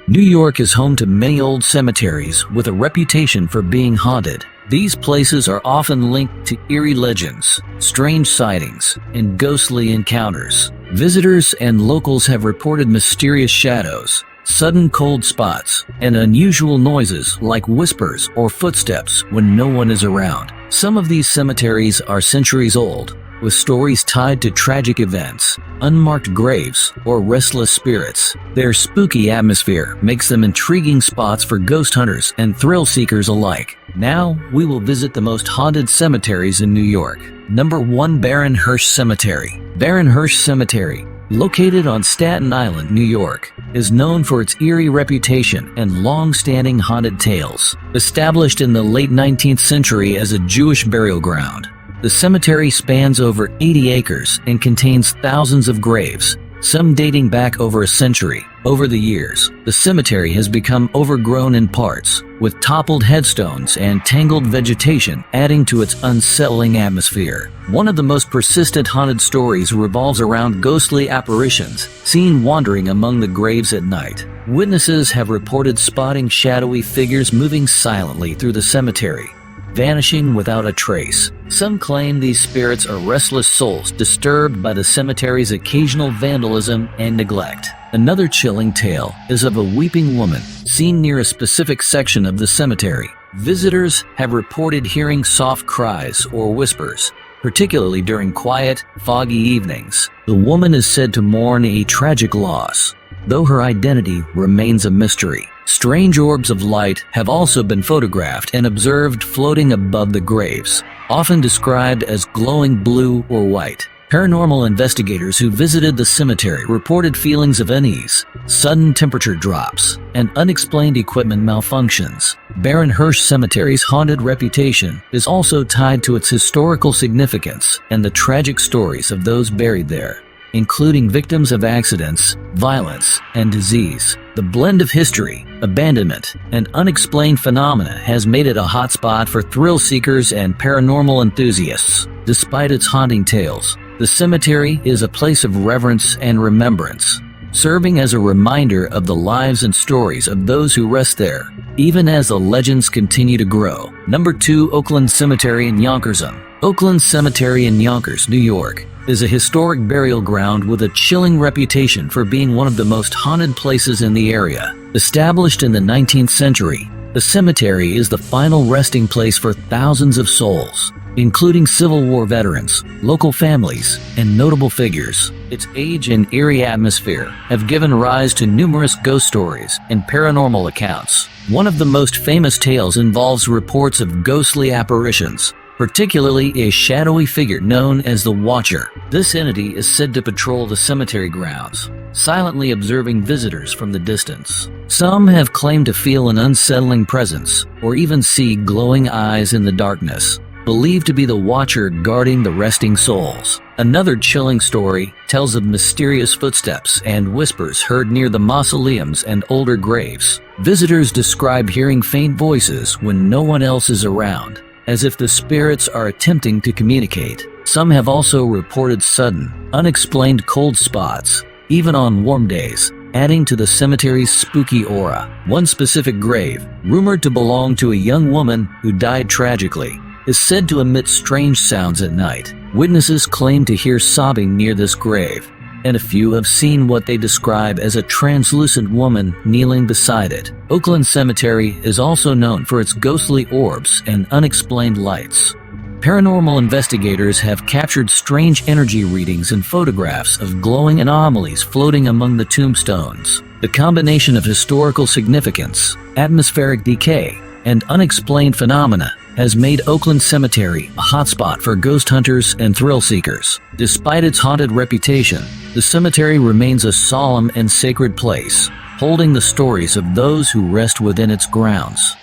New York is home to many old cemeteries with a reputation for being haunted. These places are often linked to eerie legends, strange sightings, and ghostly encounters. Visitors and locals have reported mysterious shadows, sudden cold spots, and unusual noises like whispers or footsteps when no one is around. Some of these cemeteries are centuries old, with stories tied to tragic events, unmarked graves, or restless spirits. Their spooky atmosphere makes them intriguing spots for ghost hunters and thrill seekers alike. Now, we will visit the most haunted cemeteries in New York. Number 1. Baron Hirsch Cemetery. Baron Hirsch Cemetery, located on Staten Island, New York, is known for its eerie reputation and long-standing haunted tales. Established in the late 19th century as a Jewish burial ground, the cemetery spans over 80 acres and contains thousands of graves, some dating back over a century. Over the years, the cemetery has become overgrown in parts, with toppled headstones and tangled vegetation adding to its unsettling atmosphere. One of the most persistent haunted stories revolves around ghostly apparitions seen wandering among the graves at night. Witnesses have reported spotting shadowy figures moving silently through the cemetery, vanishing without a trace. Some claim these spirits are restless souls disturbed by the cemetery's occasional vandalism and neglect. Another chilling tale is of a weeping woman seen near a specific section of the cemetery. Visitors have reported hearing soft cries or whispers, particularly during quiet, foggy evenings. The woman is said to mourn a tragic loss, though her identity remains a mystery. Strange orbs of light have also been photographed and observed floating above the graves, often described as glowing blue or white. Paranormal investigators who visited the cemetery reported feelings of unease, sudden temperature drops, and unexplained equipment malfunctions. Baron Hirsch Cemetery's haunted reputation is also tied to its historical significance and the tragic stories of those buried there, including victims of accidents, violence, and disease. The blend of history, abandonment, and unexplained phenomena has made it a hotspot for thrill seekers and paranormal enthusiasts. Despite its haunting tales, the cemetery is a place of reverence and remembrance, serving as a reminder of the lives and stories of those who rest there, even as the legends continue to grow. Number 2. Oakland Cemetery in Yonkers. Oakland Cemetery in Yonkers, New York, is a historic burial ground with a chilling reputation for being one of the most haunted places in the area. Established in the 19th century, the cemetery is the final resting place for thousands of souls, including Civil War veterans, local families, and notable figures. Its age and eerie atmosphere have given rise to numerous ghost stories and paranormal accounts. One of the most famous tales involves reports of ghostly apparitions, particularly a shadowy figure known as the Watcher. This entity is said to patrol the cemetery grounds, silently observing visitors from the distance. Some have claimed to feel an unsettling presence, or even see glowing eyes in the darkness, believed to be the Watcher guarding the resting souls. Another chilling story tells of mysterious footsteps and whispers heard near the mausoleums and older graves. Visitors describe hearing faint voices when no one else is around, as if the spirits are attempting to communicate. Some have also reported sudden, unexplained cold spots, even on warm days, adding to the cemetery's spooky aura. One specific grave, rumored to belong to a young woman who died tragically, is said to emit strange sounds at night. Witnesses claim to hear sobbing near this grave, and a few have seen what they describe as a translucent woman kneeling beside it. Oakland Cemetery is also known for its ghostly orbs and unexplained lights. Paranormal investigators have captured strange energy readings and photographs of glowing anomalies floating among the tombstones. The combination of historical significance, atmospheric decay, and unexplained phenomena has made Oakland Cemetery a hotspot for ghost hunters and thrill seekers. Despite its haunted reputation, the cemetery remains a solemn and sacred place, holding the stories of those who rest within its grounds.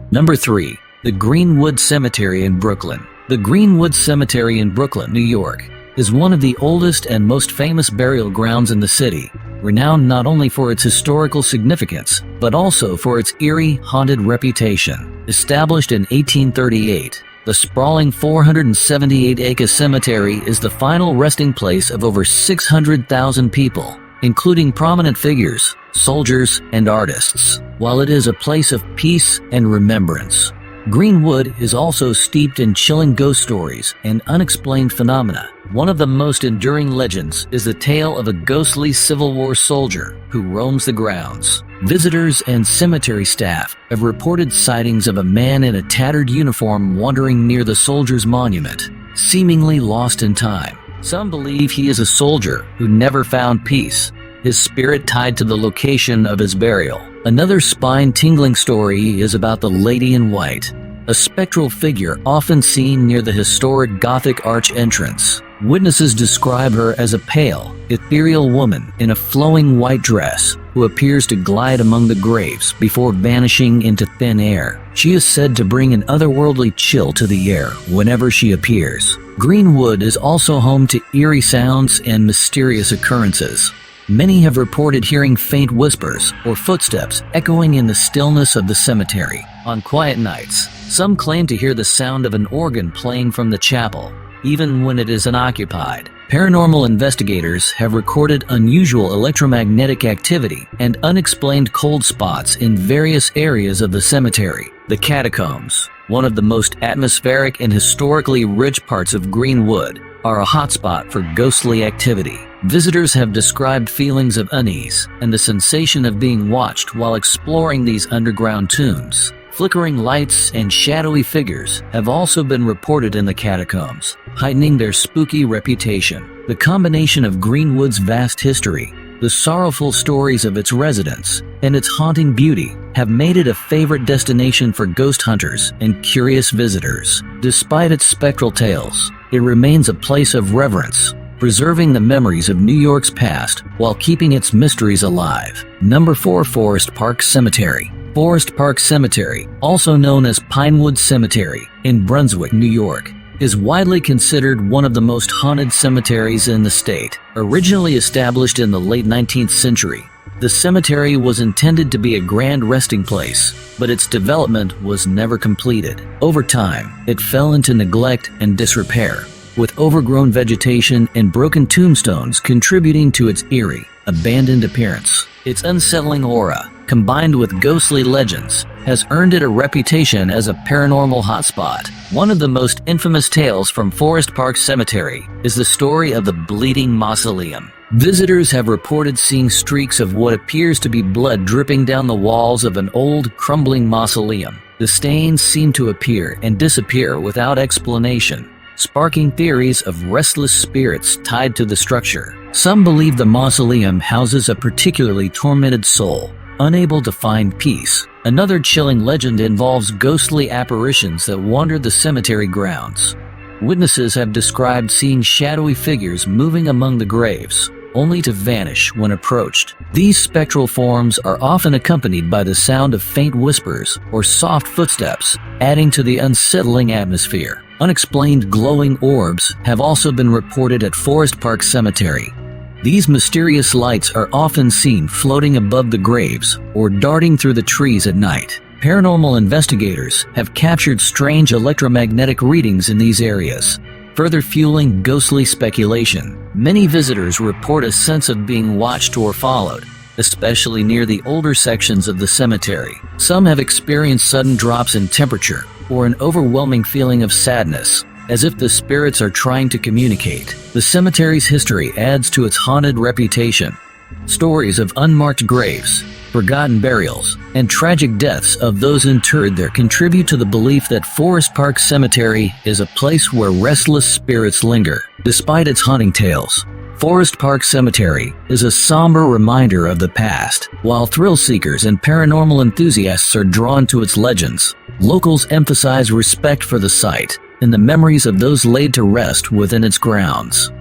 Number 3. The Greenwood Cemetery in Brooklyn. The Greenwood Cemetery in Brooklyn, New York, is one of the oldest and most famous burial grounds in the city, renowned not only for its historical significance, but also for its eerie, haunted reputation. Established in 1838, the sprawling 478-acre cemetery is the final resting place of over 600,000 people, including prominent figures, soldiers, and artists, while it is a place of peace and remembrance. Greenwood is also steeped in chilling ghost stories and unexplained phenomena. One of the most enduring legends is the tale of a ghostly Civil War soldier who roams the grounds. Visitors and cemetery staff have reported sightings of a man in a tattered uniform wandering near the soldier's monument, seemingly lost in time. Some believe he is a soldier who never found peace, his spirit tied to the location of his burial. Another spine-tingling story is about the Lady in White, a spectral figure often seen near the historic Gothic arch entrance. Witnesses describe her as a pale, ethereal woman in a flowing white dress who appears to glide among the graves before vanishing into thin air. She is said to bring an otherworldly chill to the air whenever she appears. Greenwood is also home to eerie sounds and mysterious occurrences. Many have reported hearing faint whispers or footsteps echoing in the stillness of the cemetery. On quiet nights, some claim to hear the sound of an organ playing from the chapel, even when it is unoccupied. Paranormal investigators have recorded unusual electromagnetic activity and unexplained cold spots in various areas of the cemetery. The catacombs, one of the most atmospheric and historically rich parts of Greenwood, are a hotspot for ghostly activity. Visitors have described feelings of unease and the sensation of being watched while exploring these underground tombs. Flickering lights and shadowy figures have also been reported in the catacombs, heightening their spooky reputation. The combination of Greenwood's vast history, the sorrowful stories of its residents, and its haunting beauty have made it a favorite destination for ghost hunters and curious visitors. Despite its spectral tales, it remains a place of reverence, preserving the memories of New York's past while keeping its mysteries alive. Number 4. Forest Park Cemetery. Forest Park Cemetery, also known as Pinewood Cemetery, in Brunswick, New York, is widely considered one of the most haunted cemeteries in the state. Originally established in the late 19th century, the cemetery was intended to be a grand resting place, but its development was never completed. Over time, it fell into neglect and disrepair, with overgrown vegetation and broken tombstones contributing to its eerie, abandoned appearance. Its unsettling aura, combined with ghostly legends, has earned it a reputation as a paranormal hotspot. One of the most infamous tales from Forest Park Cemetery is the story of the Bleeding Mausoleum. Visitors have reported seeing streaks of what appears to be blood dripping down the walls of an old, crumbling mausoleum. The stains seem to appear and disappear without explanation, sparking theories of restless spirits tied to the structure. Some believe the mausoleum houses a particularly tormented soul, unable to find peace. Another chilling legend involves ghostly apparitions that wander the cemetery grounds. Witnesses have described seeing shadowy figures moving among the graves, only to vanish when approached. These spectral forms are often accompanied by the sound of faint whispers or soft footsteps, adding to the unsettling atmosphere. Unexplained glowing orbs have also been reported at Forest Park Cemetery. These mysterious lights are often seen floating above the graves or darting through the trees at night. Paranormal investigators have captured strange electromagnetic readings in these areas, further fueling ghostly speculation. Many visitors report a sense of being watched or followed, especially near the older sections of the cemetery. Some have experienced sudden drops in temperature or an overwhelming feeling of sadness, as if the spirits are trying to communicate. The cemetery's history adds to its haunted reputation. Stories of unmarked graves, forgotten burials, and tragic deaths of those interred there contribute to the belief that Forest Park Cemetery is a place where restless spirits linger. Despite its haunting tales, Forest Park Cemetery is a somber reminder of the past. While thrill seekers and paranormal enthusiasts are drawn to its legends, locals emphasize respect for the site and the memories of those laid to rest within its grounds.